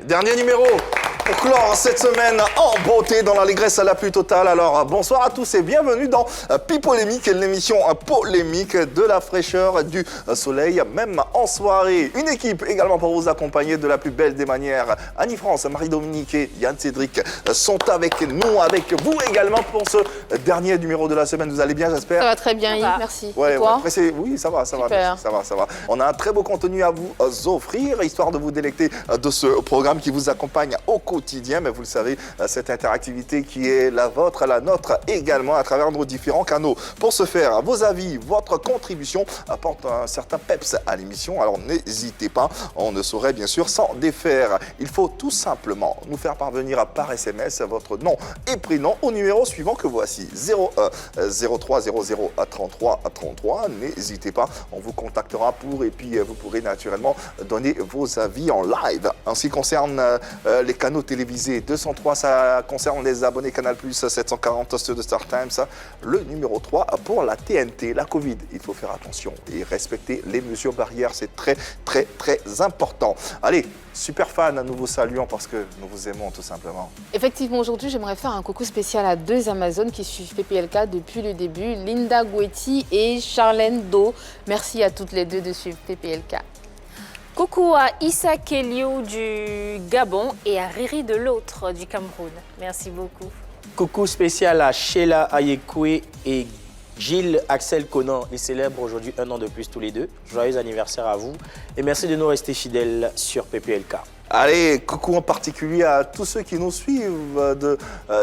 Dernier numéro pour clore cette semaine en beauté, dans l'allégresse la plus totale. Alors, bonsoir à tous et bienvenue dans Pipolémique, l'émission polémique de la fraîcheur, du soleil, même en soirée. Une équipe également pour vous accompagner de la plus belle des manières. Annie-France, Marie-Dominique et Yann-Cédric sont avec nous, avec vous également pour ce dernier numéro de la semaine. Vous allez bien, j'espère? Ça va très bien, Yves, merci. Ouais, et toi? Oui, ça va, ça va. On a un très beau contenu à vous offrir, histoire de vous délecter de ce programme qui vous accompagne au quotidien. Mais vous le savez, cette interactivité qui est la vôtre, la nôtre également, à travers nos différents canaux. Pour ce faire, vos avis, votre contribution apporte un certain peps à l'émission. Alors n'hésitez pas, on ne saurait bien sûr s'en défaire. Il faut tout simplement nous faire parvenir par SMS votre nom et prénom au numéro suivant que voici, 01 03 00 33 33. N'hésitez pas, on vous contactera et puis vous pourrez naturellement donner vos avis en live. En ce qui concerne les canaux télévisés, 203, ça concerne les abonnés Canal+, 740 ceux de StarTimes, le numéro 3 pour la TNT, la Covid. Il faut faire attention et respecter les mesures barrières, c'est très important. Allez, super fan, nous vous saluons parce que nous vous aimons tout simplement. Effectivement, aujourd'hui, j'aimerais faire un coucou spécial à deux Amazones qui suivent PPLK depuis le début, Linda Gouetti et Charlène Do. Merci à toutes les deux de suivre PPLK. Coucou à Issa Keliou du Gabon et à Riri de l'autre du Cameroun. Merci beaucoup. Coucou spécial à Sheila Ayekwe et Gilles Axel Conan. Ils célèbrent aujourd'hui 1 an de plus tous les deux. Joyeux anniversaire à vous et merci de nous rester fidèles sur PPLK. Allez, coucou en particulier à tous ceux qui nous suivent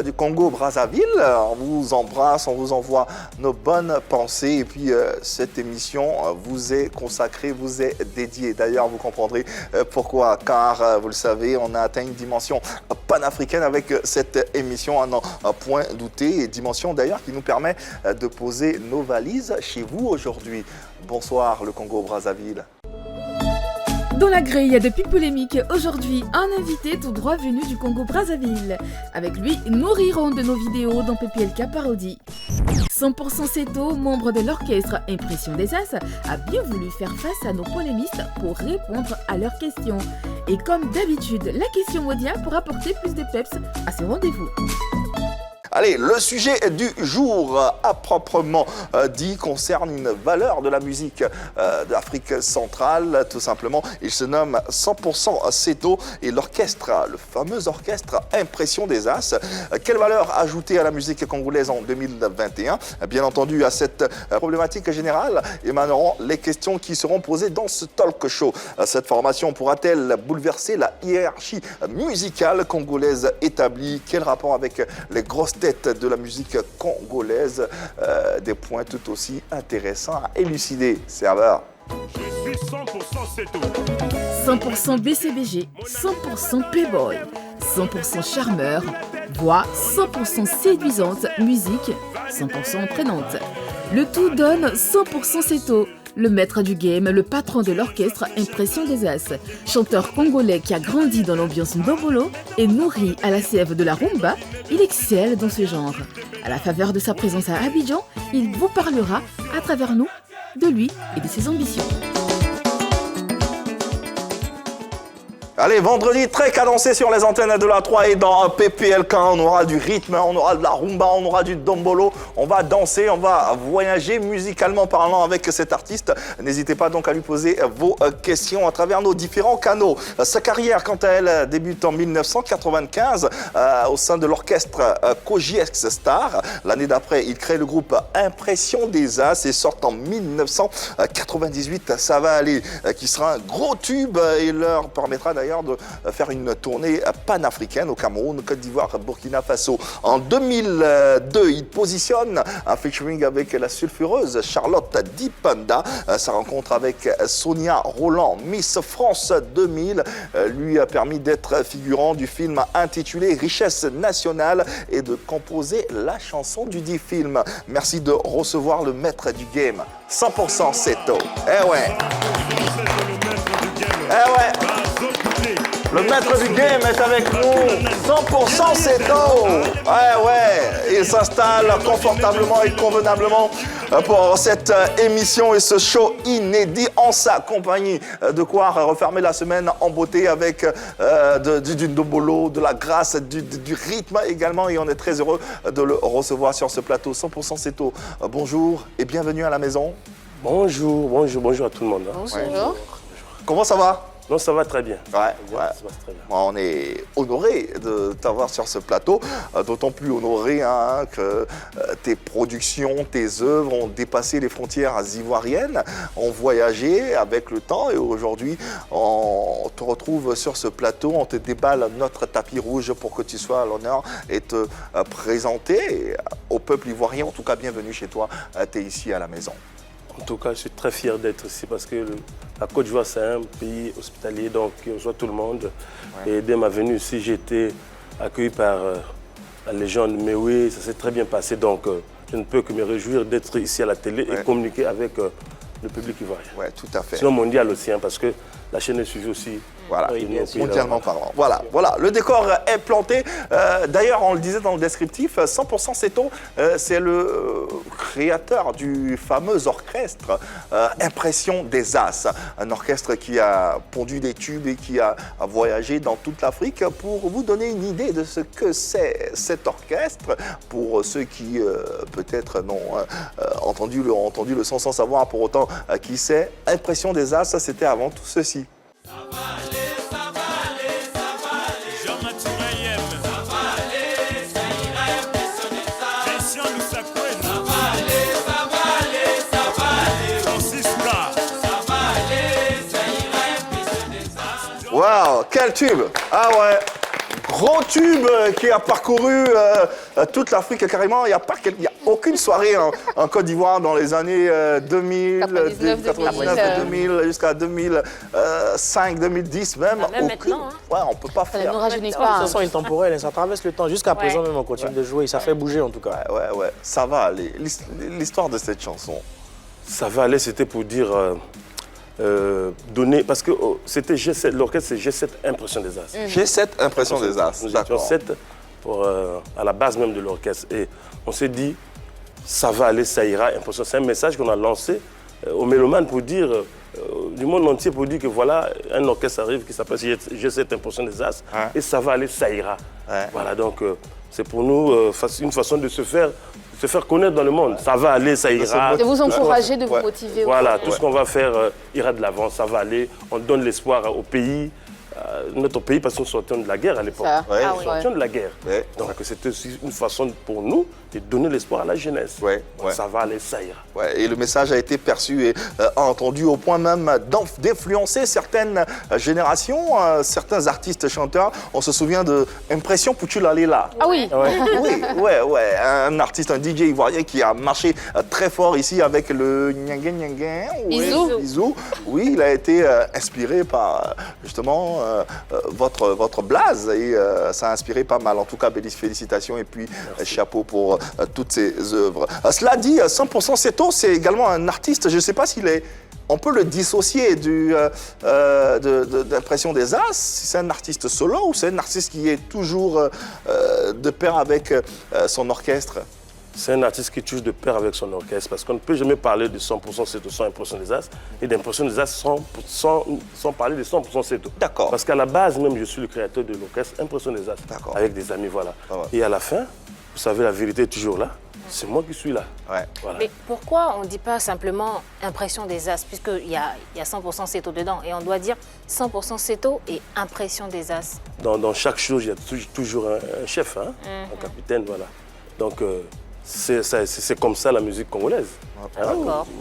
du Congo-Brazzaville. On vous embrasse, on vous envoie nos bonnes pensées. Et puis, cette émission vous est consacrée, vous est dédiée. D'ailleurs, vous comprendrez pourquoi. Car, vous le savez, on a atteint une dimension panafricaine avec cette émission, à n'en point douter. Et dimension d'ailleurs qui nous permet de poser nos valises chez vous aujourd'hui. Bonsoir, le Congo-Brazzaville. Dans la grille de Pipolémique, aujourd'hui, un invité tout droit venu du Congo-Brazzaville. Avec lui, nous rirons de nos vidéos dans PPLK Parodie. 100% Seto, membre de l'orchestre Impression des As, a bien voulu faire face à nos polémistes pour répondre à leurs questions. Et comme d'habitude, la question Modia pour apporter plus de peps à ce rendez-vous. Allez, le sujet du jour, à proprement dit, concerne une valeur de la musique d'Afrique centrale, tout simplement. Il se nomme 100% Seto et l'orchestre, le fameux orchestre Impression des As. Quelle valeur ajouter à la musique congolaise en 2021? Bien entendu, à cette problématique générale émaneront les questions qui seront posées dans ce talk show. Cette formation pourra-t-elle bouleverser la hiérarchie musicale congolaise établie? Quel rapport avec les grosses tête de la musique congolaise, des points tout aussi intéressants à élucider. Serveur. Je suis 100% Seto. 100% BCBG, 100% Playboy, 100% charmeur, voix 100% séduisante, musique 100% entraînante. Le tout donne 100% Seto. Le maître du game, le patron de l'orchestre Impression des As, chanteur congolais qui a grandi dans l'ambiance ndombolo et nourri à la sève de la rumba, il excelle dans ce genre. À la faveur de sa présence à Abidjan, il vous parlera, à travers nous, de lui et de ses ambitions. Allez, vendredi très cadencé sur les antennes de la 3 et dans PPLK, on aura du rythme, on aura de la rumba, on aura du dombolo, on va danser, on va voyager musicalement parlant avec cet artiste. N'hésitez pas donc à lui poser vos questions à travers nos différents canaux. Sa carrière, quant à elle, débute en 1995 au sein de l'orchestre Kojiex Star. L'année d'après, il crée le groupe Impression des As et sort en 1998 Ça va aller, qui sera un gros tube et leur permettra d'ailleurs de faire une tournée panafricaine au Cameroun, Côte d'Ivoire, Burkina Faso. En 2002, il positionne un featuring avec la sulfureuse Charlotte Dipanda. Sa rencontre avec Sonia Roland, Miss France 2000, lui a permis d'être figurant du film intitulé Richesse nationale et de composer la chanson du dit film. Merci de recevoir le maître du game, 100% Seto. Eh ouais. Eh ouais. Le maître du game est avec nous, 100% Seto. Ouais, et et s'installe confortablement et convenablement pour cette émission et ce show inédit en sa compagnie. De quoi refermer la semaine en beauté avec du ndombolo, de la grâce, du rythme également. Et on est très heureux de le recevoir sur ce plateau 100% Seto. Bonjour et bienvenue à la maison. Bonjour à tout le monde. Bonjour. Comment ça va? Non, ça va très bien. Ouais. Ça se passe très bien. On est honoré de t'avoir sur ce plateau, d'autant plus honoré que tes productions, tes œuvres ont dépassé les frontières ivoiriennes, ont voyagé avec le temps et aujourd'hui on te retrouve sur ce plateau, on te déballe notre tapis rouge pour que tu sois à l'honneur et te présenter au peuple ivoirien. En tout cas, bienvenue chez toi, tu es ici à la maison. En tout cas, je suis très fier d'être ici parce que la Côte d'Ivoire, c'est un pays hospitalier, donc qui reçoit tout le monde. Ouais. Et dès ma venue ici, j'ai été accueilli par la légende. Mais oui, ça s'est très bien passé, donc je ne peux que me réjouir d'être ici à la télé et communiquer avec le public ivoirien. Oui, tout à fait. Sinon mondial aussi, parce que la chaîne est suivie aussi. Voilà, mondialement parlant. Voilà, le décor est planté. D'ailleurs, on le disait dans le descriptif, 100% Seto, c'est le créateur du fameux orchestre Impression des As. Un orchestre qui a pondu des tubes et qui a voyagé dans toute l'Afrique. Pour vous donner une idée de ce que c'est cet orchestre, pour ceux qui peut-être n'ont entendu le son sans savoir pour autant qui c'est, Impression des As, c'était avant tout ceci. Waouh, quel tube! Ah ouais, gros tube qui a parcouru toute l'Afrique carrément. Il n'y a aucune soirée en Côte d'Ivoire dans les années 2000, 99, 2000 jusqu'à 2005, 2010 même. Même maintenant. Ouais, on ne peut pas faire. Ça ne nous rajeunit De pas. toute façon, intemporel, ça traverse le temps. Jusqu'à présent, même on continue de jouer. Ça fait bouger en tout cas. Ouais. Ça va aller. L'histoire de cette chanson. Ça va aller, c'était pour dire... donner, parce que c'était G7, l'orchestre c'est G7 Impression des As. G7 Impression des As, nous étions 7 à la base même de l'orchestre et on s'est dit ça va aller, ça ira, Impression. C'est un message qu'on a lancé aux mélomanes pour dire, du monde entier pour dire que voilà, un orchestre arrive qui s'appelle G7 Impression des As et ça va aller, ça ira. Voilà, donc c'est pour nous une façon de se faire connaître dans le monde. Ça va aller, ça ira. De vous encourager, de vous motiver. Voilà, tout ce qu'on va faire ira de l'avant, ça va aller. On donne l'espoir au pays, notre pays, parce qu'on sortait de la guerre à l'époque. Nous sortions de la guerre. Donc c'était aussi une façon pour nous de donner l'espoir à la jeunesse. Ça va aller, ça ira. Et le message a été perçu et entendu au point même d'influencer certaines générations, certains artistes chanteurs. On se souvient de Impression Pouchulalela. Ah oui. Ouais. Un artiste, un DJ ivoirien qui a marché très fort ici avec le Nyangen. Izou. Oui, il a été inspiré par justement votre blaze et ça a inspiré pas mal. En tout cas, félicitations et puis chapeau pour toutes ces œuvres. Cela dit, 100% Seto, c'est également un artiste, je ne sais pas on peut le dissocier d'Impression des As, si c'est un artiste solo ou c'est un artiste qui est toujours de pair avec son orchestre. C'est un artiste qui est toujours de pair avec son orchestre parce qu'on ne peut jamais parler de 100% Seto sans Impression des As et d'Impression des As sans parler de 100% Seto. D'accord. Parce qu'à la base même, je suis le créateur de l'orchestre Impression des As avec des amis, voilà. Et à la fin, vous savez, la vérité est toujours là. C'est moi qui suis là. Voilà. Mais pourquoi on ne dit pas simplement Impression des As, puisqu'il y a 100% Seto dedans, et on doit dire 100% Seto et Impression des As. Dans chaque chose, il y a toujours un chef, un capitaine, voilà. Donc, c'est comme ça la musique congolaise.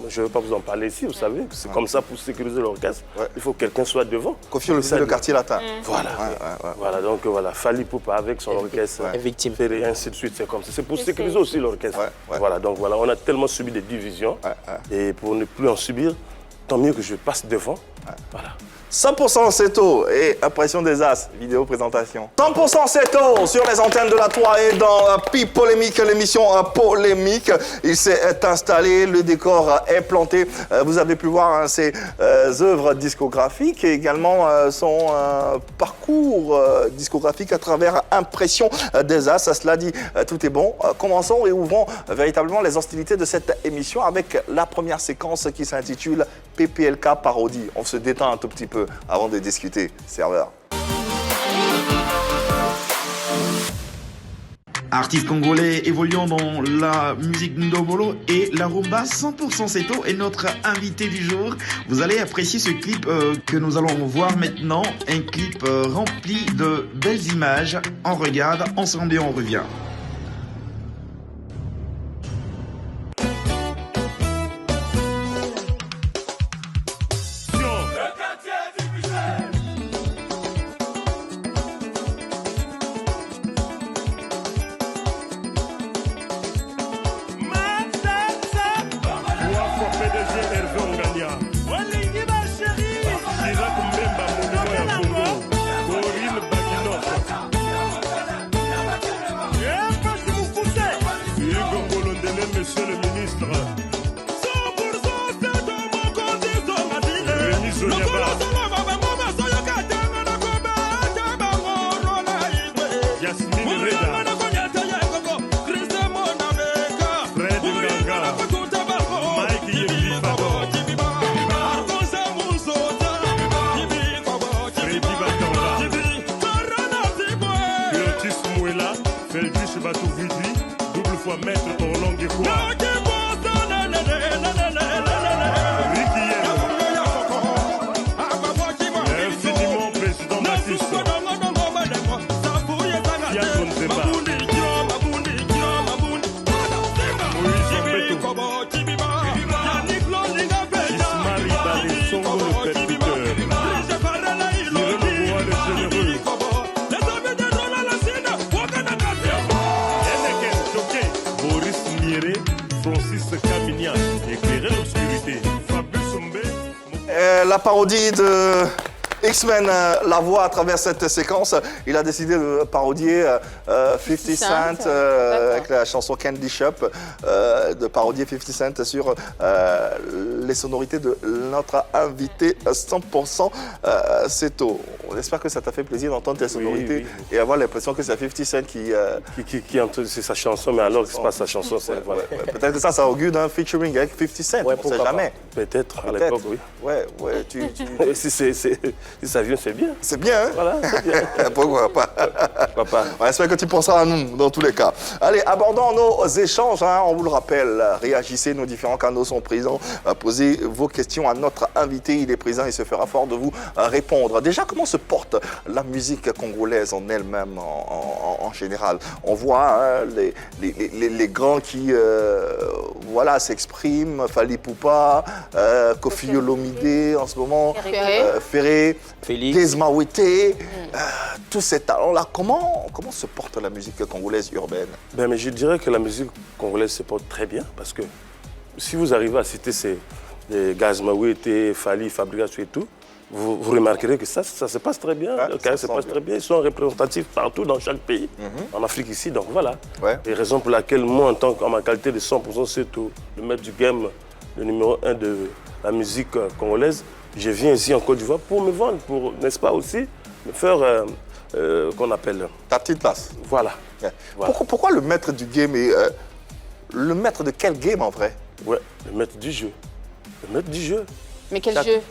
Je ne veux pas vous en parler ici, vous savez. C'est comme ça pour sécuriser l'orchestre. Il faut que quelqu'un soit devant. Kofi Olomide, le quartier latin. Voilà, donc voilà, Fally Ipupa avec son orchestre. Victime. Et ainsi de suite, c'est comme ça. C'est pour sécuriser aussi l'orchestre. Voilà, donc voilà, on a tellement subi des divisions. Et pour ne plus en subir, tant mieux que je passe devant. Voilà. 100% Seto et Impression des As, vidéo présentation. 100% Seto sur les antennes de la 3 et dans Pi Polémique, l'émission Polémique. Il s'est installé, le décor est planté. Vous avez pu voir ses œuvres discographiques et également son parcours discographique à travers Impression des As. Cela dit, tout est bon. Commençons et ouvrons véritablement les hostilités de cette émission avec la première séquence qui s'intitule PPLK Parodie. On se détend un tout petit peu avant de discuter. Serveur. Artistes congolais évoluant dans la musique ndobolo et la rumba 100% Seto est notre invité du jour. Vous allez apprécier ce clip que nous allons voir maintenant. Un clip rempli de belles images. On regarde, ensemble et on revient. Monsieur le ministre. 100% c'est dans mon compte, Rémi Zonyaba. Yasmine Reda. Fred Nganga. Mike Yemifabo. Freddy Batanga. Clotis Mouela. Feldish Batouvidi. Double fois maître Orlando Gekwa. Infiniment président Baptiste. Yaton Zemba. Moïse Mbeto. Ismaël Bale Songo le percuteur. Irene Boa le généreux. Boris Mieré, Francis Camignan, éclairer l'obscurité. Fabrice Ombé. La parodie de X-Men la voix à travers cette séquence. Il a décidé de parodier 50 Cent avec la chanson Candy Shop, de parodier 50 Cent sur les sonorités de notre invité 100% Seto. On espère que ça t'a fait plaisir d'entendre tes sonorités et avoir l'impression que c'est 50 Cent qui entend, c'est sa chanson, mais alors c'est pas sa chanson. Voilà. Peut-être que ça augure d'un featuring avec 50 Cent, on ne sait jamais. Peut-être, à l'époque, oui. Ouais, Si ça vient, c'est bien. C'est bien, hein? Voilà, c'est bien. Pourquoi pas? Pourquoi pas? On espère que tu penseras à nous, dans tous les cas. Allez, abordons nos échanges. Hein. On vous le rappelle, réagissez, nos différents canaux sont présents. Posez vos questions à notre invité. Il est présent, il se fera fort de vous répondre. Déjà, comment se porte la musique congolaise en elle-même, en général? On voit hein, les grands qui voilà, s'expriment. Fally Poupa, Koffi Olomide en ce moment, Ferré. Félix. Kezma Wete, tous ces talents-là, comment se porte la musique congolaise urbaine? Mais je dirais que la musique congolaise se porte très bien parce que si vous arrivez à citer ces Kezma Wete, Fally, Fabregas et tout, vous remarquerez que ça se passe très bien. Ouais, le carré se passe très bien. Ils sont représentatifs partout dans chaque pays, en Afrique ici. Donc voilà. Ouais. Et raison pour laquelle moi, en ma qualité de 100% Seto, le maître du game, le numéro 1 de la musique congolaise, je viens ici en Côte d'Ivoire pour me vendre, pour, n'est-ce pas, aussi, me faire, qu'on appelle... Ta petite place. Voilà. Yeah. Voilà. Pourquoi le maître du game est... le maître de quel game, en vrai? Ouais, le maître du jeu. Le maître du jeu. Mais quel jeu?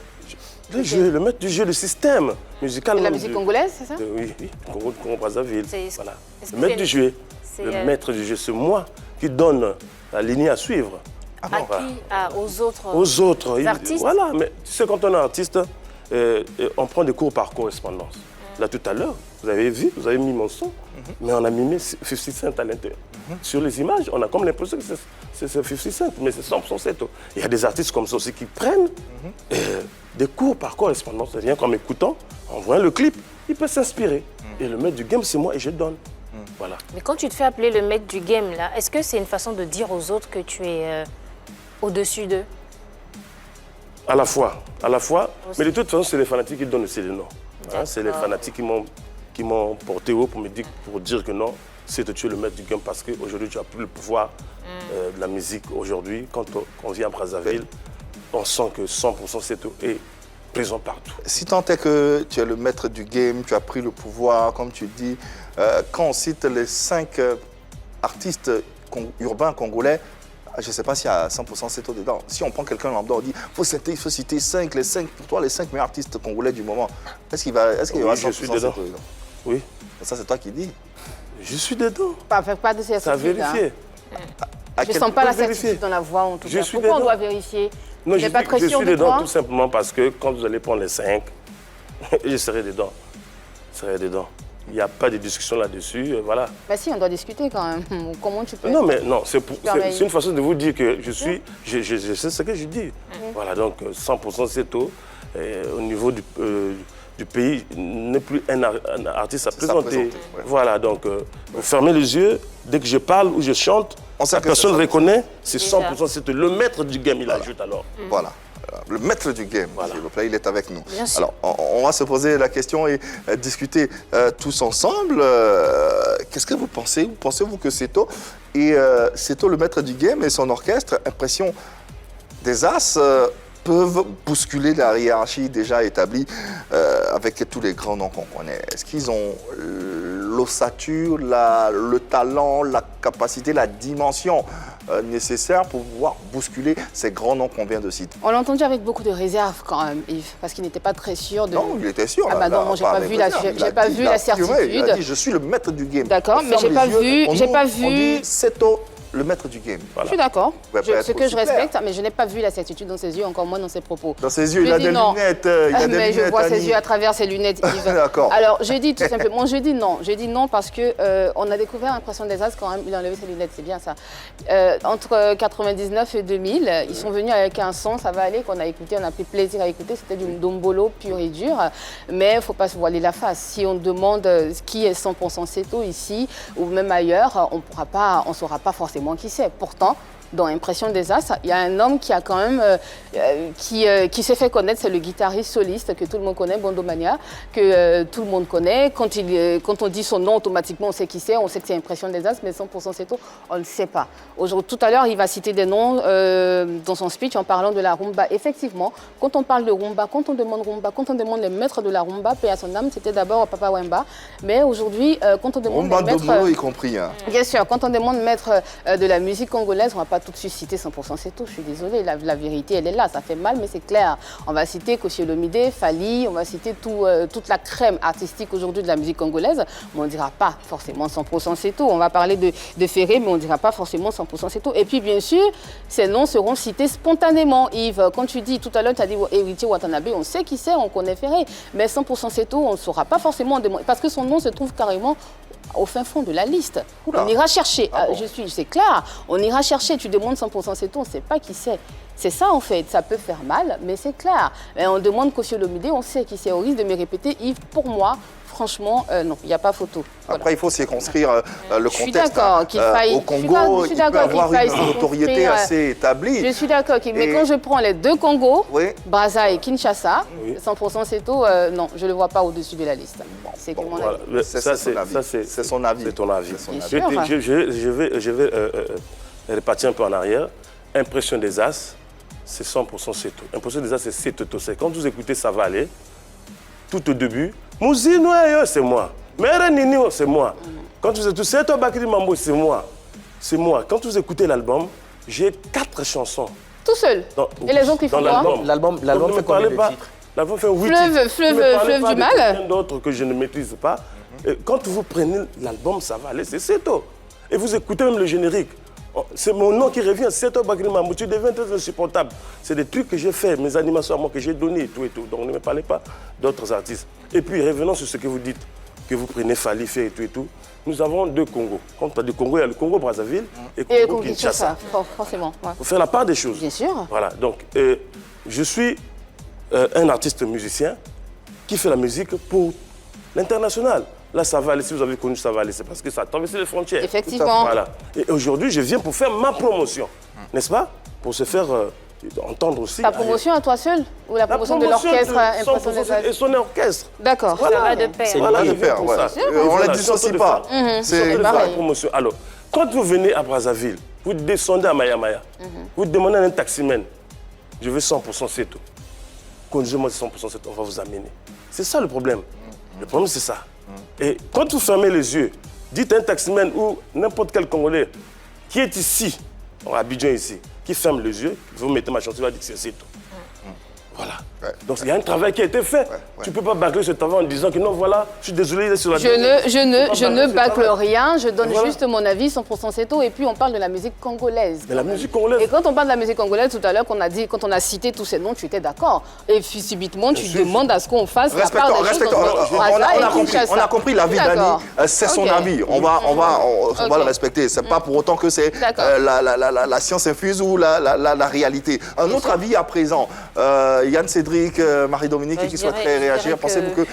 Le jeu, le maître du jeu, le système musical. De la musique congolaise, c'est ça? Oui, Congo-Brazzaville. Voilà. Est-ce Le que maître c'est- du jeu. c'est, Le maître du jeu, c'est moi qui donne la ligne à suivre. À qui? Aux autres Aux autres. artistes? Voilà, mais tu sais, quand on est artiste, on prend des cours par correspondance. Là, tout à l'heure, vous avez vu, vous avez mis mon son, mais on a mimé 50 Cent à l'intérieur. Sur les images, on a comme l'impression que c'est 50 Cent, mais c'est 100% Seto. Il y a des artistes comme ça aussi qui prennent des cours par correspondance. Rien qu'en m'écoutant, en voyant le clip, il peut s'inspirer. Et le maître du game, c'est moi et je donne. Voilà. Mais quand tu te fais appeler le maître du game, là, est-ce que c'est une façon de dire aux autres que tu es au-dessus d'eux? À la fois. Mais de toute façon, c'est les fanatiques qui donnent aussi les noms. Hein, c'est les fanatiques qui m'ont porté haut pour dire que non, c'est de tuer le maître du game parce qu'aujourd'hui, tu as plus le pouvoir de la musique. Aujourd'hui, quand on vient à Brazzaville, on sent que 100% Seto est présent partout. Si tant est que tu es le maître du game, tu as pris le pouvoir, comme tu dis, quand on cite les 5 artistes urbains congolais, je ne sais pas s'il y a 100% Seto dedans. Si on prend quelqu'un lambda, on dit il faut citer 5, pour toi, les 5 meilleurs artistes congolais du moment. Est-ce qu'il y aura 100% Seto dedans? Oui. Ça, c'est toi qui dis. Je suis dedans. Pas de certitude. Ça a vérifié. Je ne sens pas la certitude dans la voix, en tout cas. Pourquoi on doit vérifier? Non, je suis dedans tout simplement parce que quand vous allez prendre les 5, je serai dedans. Il n'y a pas de discussion là-dessus, voilà. Bah si, on doit discuter quand même. Comment tu peux... Non, mais non, c'est une façon de vous dire que je sais ce que je dis. Voilà, donc 100% Seto, au niveau du pays, n'est plus un artiste à présenter. Ouais. Voilà, donc vous fermez les yeux, dès que je parle ou je chante, la personne reconnaît, c'est 100% Seto. Le maître du game, il ajoute alors. Voilà. Le maître du game, s'il vous plaît, il est avec nous. Bien sûr. Alors, on va se poser la question et discuter tous ensemble. Qu'est-ce que vous pensez? Pensez-vous que Seto et Seto, le maître du game, et son orchestre, Impression des As, peuvent bousculer la hiérarchie déjà établie avec tous les grands noms qu'on connaît? Est-ce qu'ils ont l'ossature, le talent, la capacité, la dimension nécessaire pour pouvoir bousculer ces grands noms qu'on vient de citer? On l'a entendu avec beaucoup de réserve quand même, Yves, parce qu'il n'était pas très sûr de... Non, il était sûr. Ah bah non, moi j'ai pas vu la certitude. Il a dit, je suis le maître du game. D'accord, mais j'ai pas vu... On dit Seto, le maître du game. Je suis d'accord, ce que je super. respecte, mais je n'ai pas vu la certitude dans ses yeux, encore moins dans ses propos. Dans ses yeux, il a des lunettes. Mais je vois ses yeux à travers ses lunettes, Yves. D'accord. Alors, je dis tout simplement, je dis non parce que on a découvert Impression des As quand même, il a enlevé ses lunettes, c'est bien ça. Entre 99 et 2000, ils sont venus avec un son, ça va aller, qu'on a écouté, on a pris plaisir à écouter, c'était du dombolo pur et dur, mais il ne faut pas se voiler la face. Si on demande qui est 100% Seto ici, ou même ailleurs, on ne saura pas forcément qui c'est. Pourtant, dans Impression des As, il y a un homme qui a quand même qui s'est fait connaître, c'est le guitariste soliste que tout le monde connaît, Bondomania, que tout le monde connaît. Quand on dit son nom, automatiquement on sait qui c'est, on sait que c'est Impression des As, mais 100% Seto, on ne sait pas. Tout à l'heure, il va citer des noms dans son speech en parlant de la rumba. Effectivement, quand on parle de rumba, quand on demande les maîtres de la rumba, paix à son âme, c'était d'abord Papa Wemba. Mais aujourd'hui, quand on demande rumba les maîtres... Dombolo y compris. Hein. Bien sûr, quand on demande maître de la musique congolaise, on ne va pas tout de suite citer 100% Seto, je suis désolée, la vérité elle est là, ça fait mal mais c'est clair. On va citer Koscielny Olomide, Fally, on va citer toute la crème artistique aujourd'hui de la musique congolaise, mais on ne dira pas forcément 100% Seto. On va parler de Ferré, mais on ne dira pas forcément 100% Seto. Et puis bien sûr, ces noms seront cités spontanément, Yves. Quand tu dis tout à l'heure, tu as dit Héritier Watanabe, on sait qui c'est, on connaît Ferré, mais 100% Seto, on ne saura pas forcément, parce que son nom se trouve carrément au fin fond de la liste. Oula. On ira chercher, bon. c'est clair, on ira chercher, tu demandes 100% Seto, on ne sait pas qui c'est. C'est ça en fait, ça peut faire mal, mais c'est clair. Et on demande Koscielny Olomide, on sait qui c'est, au risque de me répéter, Yves, pour moi, franchement, non, il n'y a pas photo. Voilà. Après, il faut circonscrire le contexte. Je suis d'accord qu'il faille... Au Congo, il peut avoir une notoriété assez établie. Je suis d'accord, mais quand je prends les deux Congos, oui. Brazza et Kinshasa, 100% Seto, non, je ne le vois pas au-dessus de la liste. C'est Bon, mon voilà. avis. C'est son avis. C'est ton avis. Bien sûr. Je vais repartir un peu en arrière. Impression des As, c'est 100% Seto. Impression des As, c'est Seto. C'est quand vous écoutez Ça va aller, tout au début, Mouzino, c'est moi. Mère Nini, c'est moi. Quand vous écoutez Seto Bakri Mambo, c'est moi. C'est moi. Quand vous écoutez l'album, j'ai 4 chansons. Tout seul. Et les autres, ils font quoi? L'album fait combien de titres? L'album fait 8 titres. Fleuve du mal. D'autres que je ne maîtrise pas. Et quand vous prenez l'album, Ça va aller, c'est Seto. Et vous écoutez même le générique. C'est mon nom qui revient, Seto Bakri Mambo. Tu deviens très insupportable. C'est des trucs que j'ai fait, mes animations à moi, que j'ai données et tout et tout. Donc ne me parlez pas d'autres artistes. Et puis revenons sur ce que vous dites, que vous prenez Fally, Ferré et tout et tout. Nous avons 2 Congos. Quand on parle du Congo, il y a le Congo Brazzaville et le Congo Kinshasa. Forcément. Ouais. Faut faire la part des choses. Bien sûr. Voilà. Donc je suis un artiste musicien qui fait la musique pour l'international. Là, Ça va aller, si vous avez connu Ça va aller, c'est parce que ça a traversé les frontières. Effectivement. Voilà. Et aujourd'hui, je viens pour faire ma promotion, n'est-ce pas? Pour se faire entendre aussi. Ta promotion à toi seul ou la promotion de l'orchestre Impression des As? Et son orchestre. D'accord. Voilà. Ça va de pair. C'est Voilà, il de vient faire, pour ouais. ça. On ne les dissocie pas. C'est la pareil. promotion. Alors, quand vous venez à Brazzaville, vous descendez à Maya Maya, vous demandez à un taximan, je veux 100% Seto. Conduisez-moi 100% Seto, on va vous amener. C'est ça le problème. Le problème, c'est ça. Et quand vous fermez les yeux, dites à un taximan ou n'importe quel Congolais qui est ici, à Abidjan ici, qui ferme les yeux, vous mettez ma chanson, il va dire que c'est Seto. Voilà. Ouais. Donc il y a un travail qui a été fait. Tu ne peux pas bâcler ce travail en disant que non, voilà, je suis désolé, il est sur la Je ne bâcle rien, je donne Voilà. juste mon avis, 100% Seto, et puis on parle de la musique congolaise. Mais la musique congolaise. Et quand on parle de la musique congolaise, tout à l'heure, quand on a cité tous ces noms, tu étais d'accord. Et puis subitement, tu demandes à ce qu'on fasse la part des choses. On a compris l'avis d'Annie, c'est son Ok. avis. On va le respecter. C'est pas pour autant que c'est D'accord. la science infuse ou la réalité. Un autre avis à présent. Yann Cédric, Marie-Dominique, Je qui dirais- souhaiterait je réagir. dirais Pensez-vous que...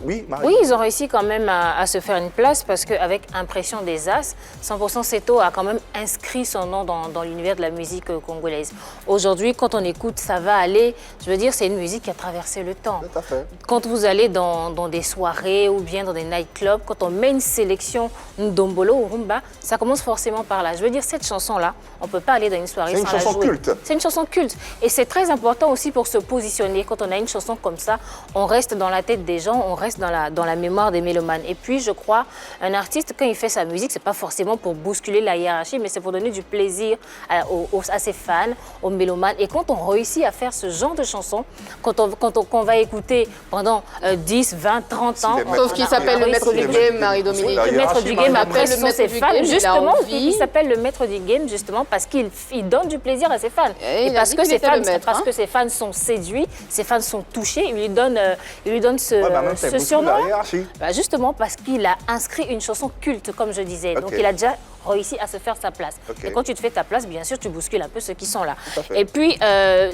Oui, Marie? Oui, ils ont réussi quand même à se faire une place parce qu'avec Impression des As, 100% Seto a quand même inscrit son nom dans l'univers de la musique congolaise. Aujourd'hui, quand on écoute Ça va aller, je veux dire, c'est une musique qui a traversé le temps. Tout à fait. Quand vous allez dans des soirées ou bien dans des nightclubs, quand on met une sélection Ndombolo ou Rumba, ça commence forcément par là. Je veux dire, cette chanson-là, on ne peut pas aller dans une soirée C'est une sans la chanson jouer. culte. C'est une chanson culte. Et c'est très important aussi pour se positionner. Quand on a une chanson comme ça, on reste dans la tête des gens, on reste dans la mémoire des mélomanes. Et puis, je crois, un artiste, quand il fait sa musique, c'est pas forcément pour bousculer la hiérarchie, mais c'est pour donner du plaisir à ses fans, aux mélomanes. Et quand on réussit à faire ce genre de chanson, qu'on va écouter pendant 10, 20, 30 ans... Sauf qu'il s'appelle le maître du game, Marie-Dominique. La Le maître hiérarchie, du game, Marie-Dominique. après, ce sont ses du fans. game, il a Justement, envie. il s'appelle le maître du game, justement, parce qu'il donne du plaisir à ses fans. Et il a parce dit que qu'il ses était fans, le maître, parce hein. que ses fans sont séduits, ses fans sont touchés, il lui donne ce, Ouais, bah, même, c'est ce beaucoup surnom. la hiérarchie. Bah, justement, parce qu'il a inscrit une chanson culte, comme je disais. Donc, Ok. il a déjà réussi à se faire sa place. Ok. Et quand tu te fais ta place, bien sûr, tu bouscules un peu ceux qui sont là. Tout à fait. Et puis,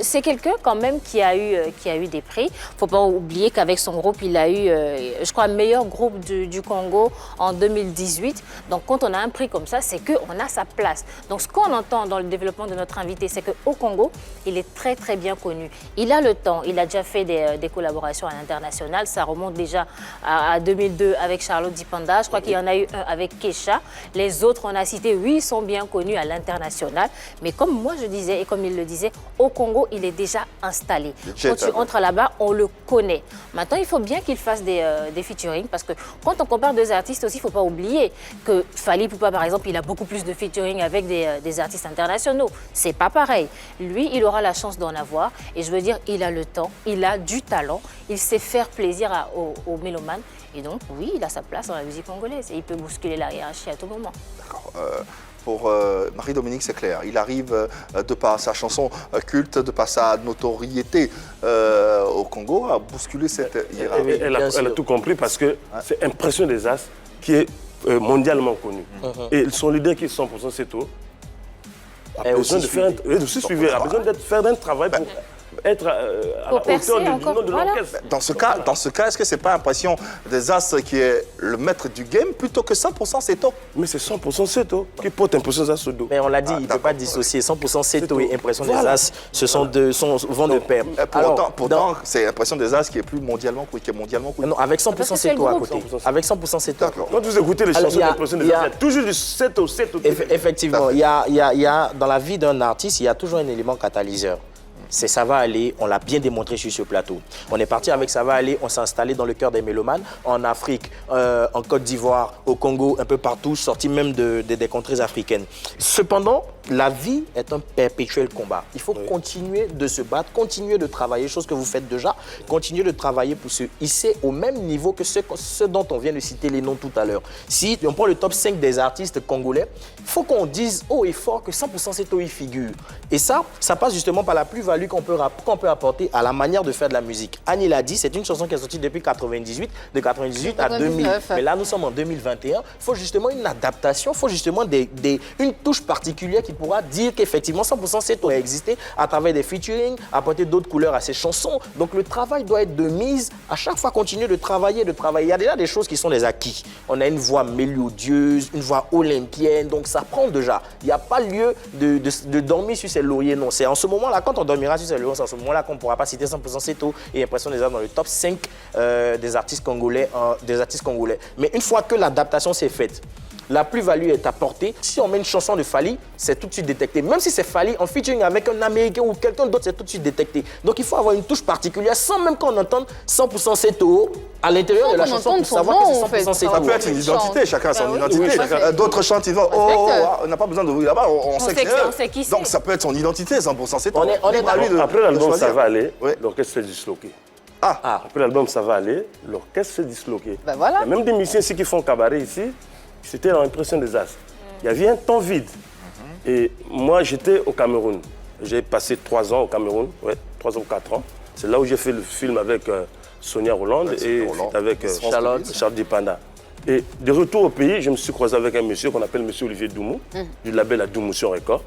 c'est quelqu'un quand même qui a eu des prix. Faut pas oublier qu'avec son groupe, il a eu, je crois, meilleur groupe du Congo en 2018. Donc, quand on a un prix comme ça, c'est qu'on a sa place. Donc, ce qu'on entend dans le développement de notre invité, c'est qu'au Congo, il est très, très bien connu. Il a le temps. Il a déjà fait des collaborations à l'international. Ça remonte déjà à 2002 avec Charlotte Dipanda. Je crois qu'il y en a eu un avec Kesha. Les autres, on a cité, oui, ils sont bien connus à l'international. Mais comme moi, je disais, et comme il le disait, au Congo, il est déjà installé. Quand tu entres là-bas, on le connaît. Maintenant, il faut bien qu'il fasse des featuring parce que quand on compare deux artistes aussi, il ne faut pas oublier que Fally Ipupa, par exemple, il a beaucoup plus de featuring avec des artistes internationaux. C'est pas pareil. Lui, il aura la chance d'en avoir. Et je veux dire, il a le temps, il a du talent, il sait faire plaisir aux mélomanes. Et donc, oui, il a sa place dans la musique congolaise et il peut bousculer la hiérarchie à tout moment. D'accord. Pour Marie-Dominique, c'est clair. Il arrive, de par sa chanson culte, de par sa notoriété au Congo, à bousculer cette hiérarchie. Elle a tout compris parce que c'est Impression des As qui est mondialement connu. Et son leader qui est 100% Seto a besoin de faire a besoin de faire un travail pour être à la hauteur du nom de l'orchestre. Dans ce cas, est-ce que c'est pas Impression des As qui est le maître du game plutôt que 100% Seto? Mais c'est 100% Seto qui porte Impression des As au dos. Mais on l'a dit, il ne peut pas dissocier 100% Seto et Impression des As, vont de pair. Pourtant, c'est Impression des As qui est mondialement connu. Non, avec 100% Parce que c'est le Seto à groupe. côté. Avec 100% Seto. D'accord. Quand vous écoutez les Alors, chansons d'Impression des As, il y a toujours du Seto. Effectivement, il y a dans la vie d'un artiste, il y a toujours un élément catalyseur. C'est Ça va aller, on l'a bien démontré sur ce plateau. On est parti avec Ça va aller, on s'est installé dans le cœur des mélomanes, en Afrique, en Côte d'Ivoire, au Congo, un peu partout, sorti même des contrées africaines. Cependant, la vie est un perpétuel combat. Il faut continuer de se battre, continuer de travailler, chose que vous faites déjà, continuer de travailler pour se hisser au même niveau que ceux dont on vient de citer les noms tout à l'heure. Si on prend le top 5 des artistes congolais, il faut qu'on dise haut et fort que 100% Seto y figure. Et ça passe justement par la plus-value plus-value qu'on peut apporter à la manière de faire de la musique. Annie l'a dit, c'est une chanson qui est sortie depuis 98, de 98 à 2000. Mais là, nous sommes en 2021. Il faut justement une adaptation, il faut justement une touche particulière qui pourra dire qu'effectivement, 100% c'est a existé à travers des featuring, apporter d'autres couleurs à ces chansons. Donc le travail doit être de mise. À chaque fois, continuer de travailler, de travailler. Il y a déjà des choses qui sont des acquis. On a une voix mélodieuse, une voix olympienne, donc ça prend déjà. Il n'y a pas lieu de dormir sur ses lauriers, non. C'est en ce moment-là, quand on dormira sur ses lauriers, c'est en ce moment-là qu'on ne pourra pas citer 100% Seto et Impression des Arts dans le top 5 des artistes congolais. Mais une fois que l'adaptation s'est faite, la plus-value est apportée. Si on met une chanson de Fally, c'est tout de suite détecté. Même si c'est Fally, en featuring avec un Américain ou quelqu'un d'autre, c'est tout de suite détecté. Donc il faut avoir une touche particulière sans même qu'on entende 100% Seto à l'intérieur de la chanson pour savoir que c'est 100% Seto. Ça peut être une identité, chacun a son identité. D'autres chantent, ils vont, on n'a pas besoin de vous là-bas, on sait qui c'est. Donc ça peut être son identité, 100% Seto. Après l'album, ça va aller, l'orchestre s'est disloqué. Après l'album, ça va aller, l'orchestre s'est disloqué. Ben voilà. Il y a même des musiciens ici qui font cabaret ici. C'était l'impression des As. Il y avait un temps vide. Et moi, j'étais au Cameroun. J'ai passé 3 ans au Cameroun, 3 ans ou 4 ans. C'est là où j'ai fait le film avec Sonia Roland et avec Charles Dipanda. Et de retour au pays, je me suis croisé avec un monsieur qu'on appelle monsieur Olivier Doumou, du label à Doumoution Record.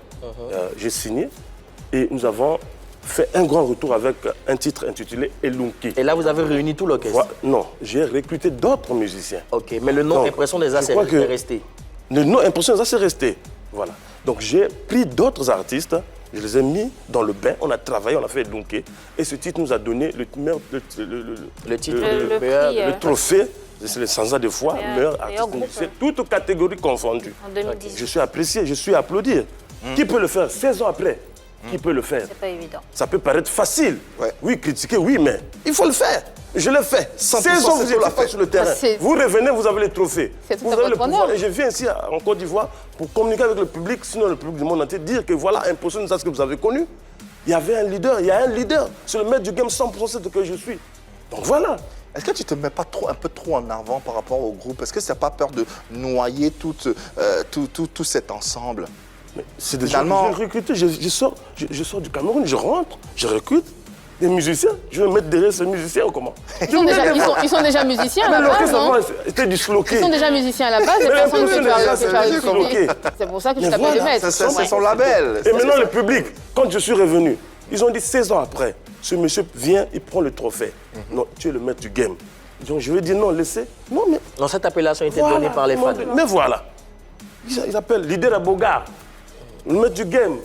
J'ai signé et nous avons fait un grand retour avec un titre intitulé Elunki. Et là, vous avez réuni tout l'orchestre? Non, j'ai recruté d'autres musiciens. Ok, mais le nom Impression des As est resté? Le nom Impression des As est resté. Voilà. Donc j'ai pris d'autres artistes, je les ai mis dans le bain, on a travaillé, on a fait Elunki. Et ce titre nous a donné le trophée, c'est le Sansa de foi, meilleur artiste, toutes catégories confondues. En 2018. Je suis apprécié, je suis applaudi. Qui peut le faire 16 ans après? Qui peut le faire? C'est pas évident. Ça peut paraître facile. Oui, critiquer, oui, mais il faut le faire. Je l'ai fait. 16 ans, vous n'êtes pas sur le terrain. Vous revenez, vous avez les trophées. Vous avez le pouvoir. Et je viens ici en Côte d'Ivoire pour communiquer avec le public, sinon le public du monde entier, dire que voilà, Impression des As que vous avez connu. Il y avait un leader, il y a un leader. C'est le maître du game 100%, c'est ce que je suis. Donc voilà. Est-ce que tu ne te mets pas un peu trop en avant par rapport au groupe? Est-ce que tu n'as pas peur de noyer tout cet ensemble? C'est déjà recruté. Je sors du Cameroun, je rentre, je recrute des musiciens. Je vais me mettre derrière ces musiciens ou comment? Ils sont déjà musiciens à la base, non? C'était disloqué. Ils sont déjà musiciens à la base, les personnes que tu as recrutées. C'est pour ça que je t'appelle le maître. C'est son label. Et maintenant le public, quand je suis revenu, ils ont dit 16 ans après, ce monsieur vient, il prend le trophée. Non, tu es le maître du game. Donc je vais dire non, laissez. Non, mais... Non, cette appellation a été donnée par les fans. Mais voilà. Ils appellent leader à Bogart. Le maître du game.